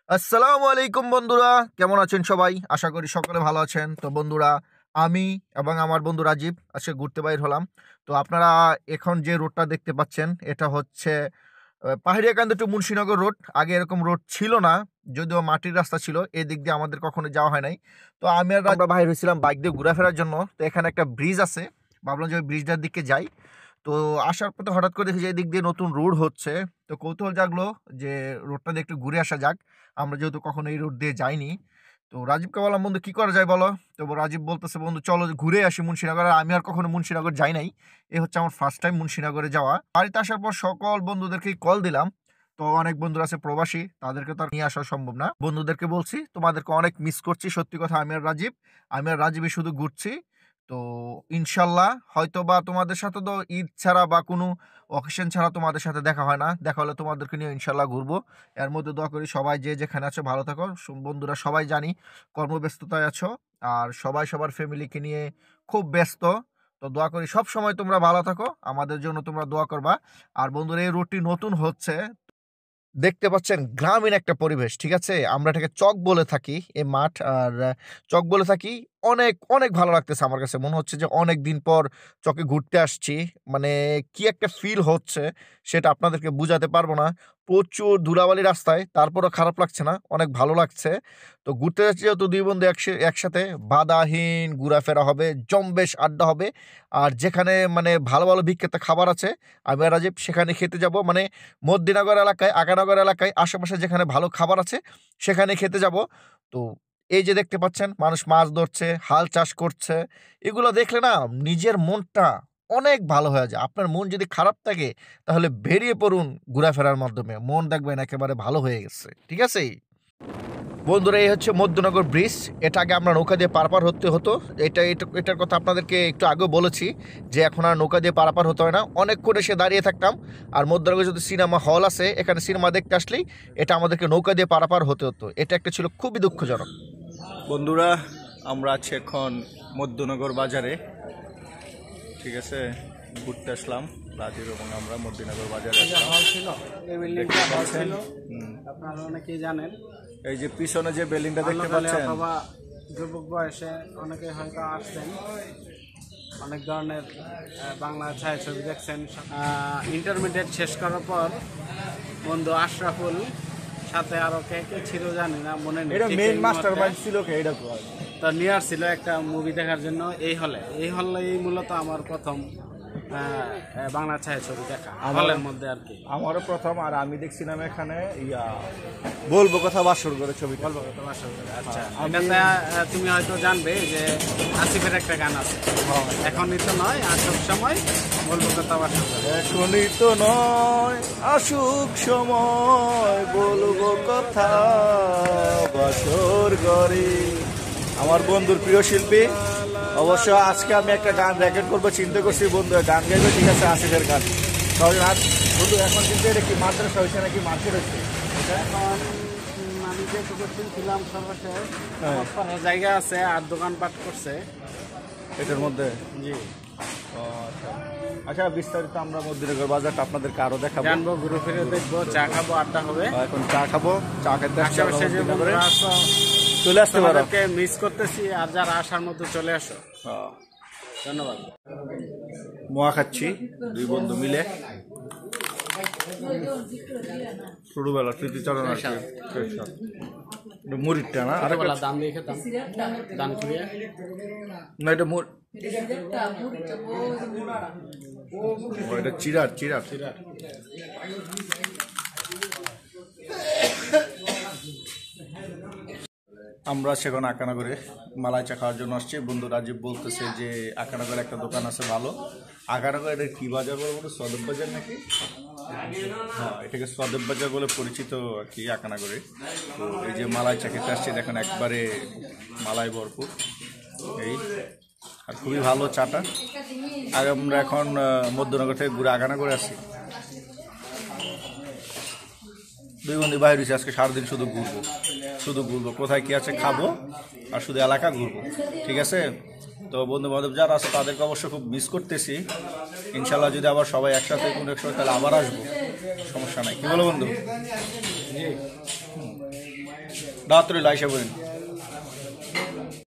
আসসালামু আলাইকুম বন্ধুরা, কেমন আছেন সবাই? আশা করি সকলে ভালো আছেন। তো বন্ধুরা, আমি এবং আমার বন্ধু রাজীব আজকে ঘুরতে বাইর হলাম। তো আপনারা এখন যে রোডটা দেখতে পাচ্ছেন এটা হচ্ছে পাহাড়িয়াকান্দি টু মুন্সিনগর রোড। আগে এরকম রোড ছিল না, যদিও মাটির রাস্তা ছিল। এই দিক দিয়ে আমাদের কখনো যাওয়া হয় নাই। তো আমরা বাইর হয়েছিলাম বাইক দিয়ে ঘোরাফেরার জন্য। তো এখানে একটা ব্রিজ আছে, ভাবলাম যে ওই ব্রিজটার দিকে যাই। তো আসার পথে হঠাৎ করে দেখি যে এই দিক দিয়ে নতুন রোড হচ্ছে। তো কৌতূহল জাগলো যে রোডটা দিয়ে একটু ঘুরে আসা যাক, আমরা যেহেতু কখনো এই রোড দিয়ে যাইনি। তো রাজীবকে বললাম, বন্ধু কি করা যায় বলো? তো রাজীব বলতেছে, বন্ধু চলো ঘুরে আসি মুন্সিনগর। আর আমি আর কখনো মুন্সিনগর যাই নাই, এ হচ্ছে আমার ফার্স্ট টাইম মুন্সিনগরে যাওয়া। বাড়িতে আসার পর সকল বন্ধুদেরকেই কল দিলাম। তো অনেক বন্ধুরা আছে প্রবাসী, তাদেরকে তো আর নিয়ে আসা সম্ভব না। বন্ধুদেরকে বলছি তোমাদেরকে অনেক মিস করছি, সত্যি কথা। আমি আর রাজীবই শুধু ঘুরছি। তো ইনশাল্লাহ হয়তো বা তোমাদের সাথে তো ঈদ ছাড়া বা কোনো অকেশন ছাড়া তোমাদের সাথে দেখা হয় না, দেখা হলে তোমাদেরকে নিয়ে ইনশাল্লাহ ঘুরবো। এর মধ্যে দোয়া করি সবাই যে যেখানে আছো ভালো থাকো। বন্ধুরা সবাই জানি কর্মব্যস্ততায় আছো, আর সবাই সবার ফ্যামিলিকে নিয়ে খুব ব্যস্ত। তো দোয়া করি সব সময় তোমরা ভালো থাকো, আমাদের জন্য তোমরা দোয়া করবা। আর বন্ধুরা, এই রুটটি নতুন হচ্ছে, দেখতে পাচ্ছেন গ্রামীণ একটা পরিবেশ, ঠিক আছে? আমরা এটাকে চক বলে থাকি এই মাঠ, আর চক বলে থাকি। অনেক অনেক ভালো লাগতেছে আমার কাছে, মনে হচ্ছে যে অনেক দিন পর চকে ঘুরতে আসছি। মানে কি একটা ফিল হচ্ছে সেটা আপনাদেরকে বুঝাতে পারবো না। প্রচুর ধুলাবালি রাস্তায়, তারপরও খারাপ লাগছে না, অনেক ভালো লাগছে। তো ঘুরতে যাচ্ছি যেহেতু দুই বন্ধু একসাথে বাধাহীন ঘোরাফেরা হবে, জম্বেশ আড্ডা হবে। আর যেখানে মানে ভালো ভালো বিখ্যাত খাবার আছে, আমি আর রাজীব সেখানে খেতে যাব। মানে মধ্যনগর এলাকায়, আগানগর এলাকায় আশেপাশে যেখানে ভালো খাবার আছে সেখানে খেতে যাব। তো এই যে দেখতে পাচ্ছেন মানুষ মাছ ধরছে, হাল চাষ করছে, এগুলো দেখলে না নিজের মনটা অনেক ভালো হয়ে যায়। আপনার মন যদি খারাপ থাকে তাহলে বেরিয়ে পড়ুন ঘোরাফেরার মাধ্যমে, মন দেখবেন একেবারে ভালো হয়ে গেছে, ঠিক আছে? বন্ধুরা, এই হচ্ছে মধ্যনগর ব্রিজ। এটা আগে আমরা নৌকা দিয়ে পারাপার হতে হতো। এটার কথা আপনাদেরকে একটু আগেও বলেছি যে এখন আর নৌকা দিয়ে পারাপার হতে হয় না, অনেকক্ষণ এসে দাঁড়িয়ে থাকতাম। আর মধ্যনগর যদি সিনেমা হল আছে, এখানে সিনেমা দেখতে আসলেই এটা আমাদেরকে নৌকা দিয়ে পারাপার হতে হতো। এটা একটা ছিল খুবই দুঃখজনক। বন্ধুরা, আমরা আছি এখন মধ্যনগর বাজারে, ঠিক আছে? ঘুরতে আসলাম রাজীব এবং আমরা মধ্যনগর বাজারে আপনারা অনেকেই জানেন। এই যে পিছনে যে বিল্ডিংটা দেখতে পাচ্ছেন, অথবা যুবক বয়সে অনেকে হয়তো আসছেন, অনেক ধরনের বাংলা ছায়াছবি দেখছেন। ইন্টারমিডিয়েট শেষ করার পর বন্ধু আশরাফুল সাথে আরো কে কে ছিল জানি না, মনে নেই। এটা মেইন মাস্টার মাইন্ড ছিল কে এটা তো নিয়ে আসছিল একটা মুভি দেখার জন্য এই হলে মূলত আমার প্রথম বাংলা ছায়াছবি দেখা হলের মধ্যে আর কি। আমারও প্রথম। আর আমি দেখছিলাম এখানে বলবো কথা বাসর করে ছবি। বলবো কথা বাসর করে। আচ্ছা, এটাতে তুমি হয়তো জানবে যে আসিফের একটা গান আছে, এখনই তো নয় আসুক সময়, বলবো কথা বাসর করে। এখনই তো নয় আসুক সময়, বলবো কথা বাসর করে। আমার বন্ধুর প্রিয় শিল্পী। অবশ্য আজকে আমি একটা গান রেকর্ড করবো চিন্তা করছি, বন্ধু গান গাইবে, ঠিক আছে? আসিফের গান সহজ রাত। বন্ধু এখন কিন্তু এটা কি মাদ্রাসা হয়েছে নাকি মার্কেট হয়েছে? এখন আমি যেটুকু শুনছিলাম সর্বশেষ জায়গা আছে আর দোকানপাট করছে এটার মধ্যে। জি, আচ্ছা, বিস্তারিত আমরা মধ্যনগর বাজারটা আপনাদেরকে আরো দেখাবো, জানবো, ঘুরে ফিরে দেখবো, চা খাবো, আড্ডা হবে। এখন চা খাবো, চা খেতে আশেপাশে যে বন্ধুরা আছো চলে আসতে পারো। মিস করতেছি, আর যারা আসার মতো চলে আসো। ধন্যবাদ। মোয়া খাচ্ছি দুই বন্ধু মিলে, ছোটবেলা স্মৃতিচারণ আর কি। মুড়িটা না, ছোটবেলা দাম দিয়ে খেতাম, দাম খুঁড়িয়ে না, এটা এটা চিরার। আমরা সেখন আকানগরে মালাই চা খাওয়ার জন্য আসছি। বন্ধু রাজীব বলতেছে যে আকানগরে একটা দোকান আছে ভালো। আকানগর এটা কি বাজার বলবো, সদব বাজার নাকি? হ্যাঁ, এটাকে সদব বাজার বলে পরিচিত আর কি আকানগরে। তো এই যে মালাই চা খেতে আসছি, দেখেন একবারে মালাই ভরপুর, এই আর খুবই ভালো চাটা। আর আমরা এখন মধ্যনগর থেকে ঘুরে আকানগরে আসছি। দুই বন্ধু বাইরে হয়েছে, আজকে সারাদিন শুধু ঘুরবো, কোথায় কি আছে খাবো আর শুধু এলাকা ঘুরবো, ঠিক আছে? তো বন্ধু বান্ধব যারা আছে তাদেরকে অবশ্য খুব মিস করতেছি। ইনশাল্লাহ যদি আবার সবাই একসাথে কোনো এক সময় তাহলে আবার আসবো, সমস্যা নাই। কি বলো বন্ধু? দাওয়াত রইল, আইসা বলেন।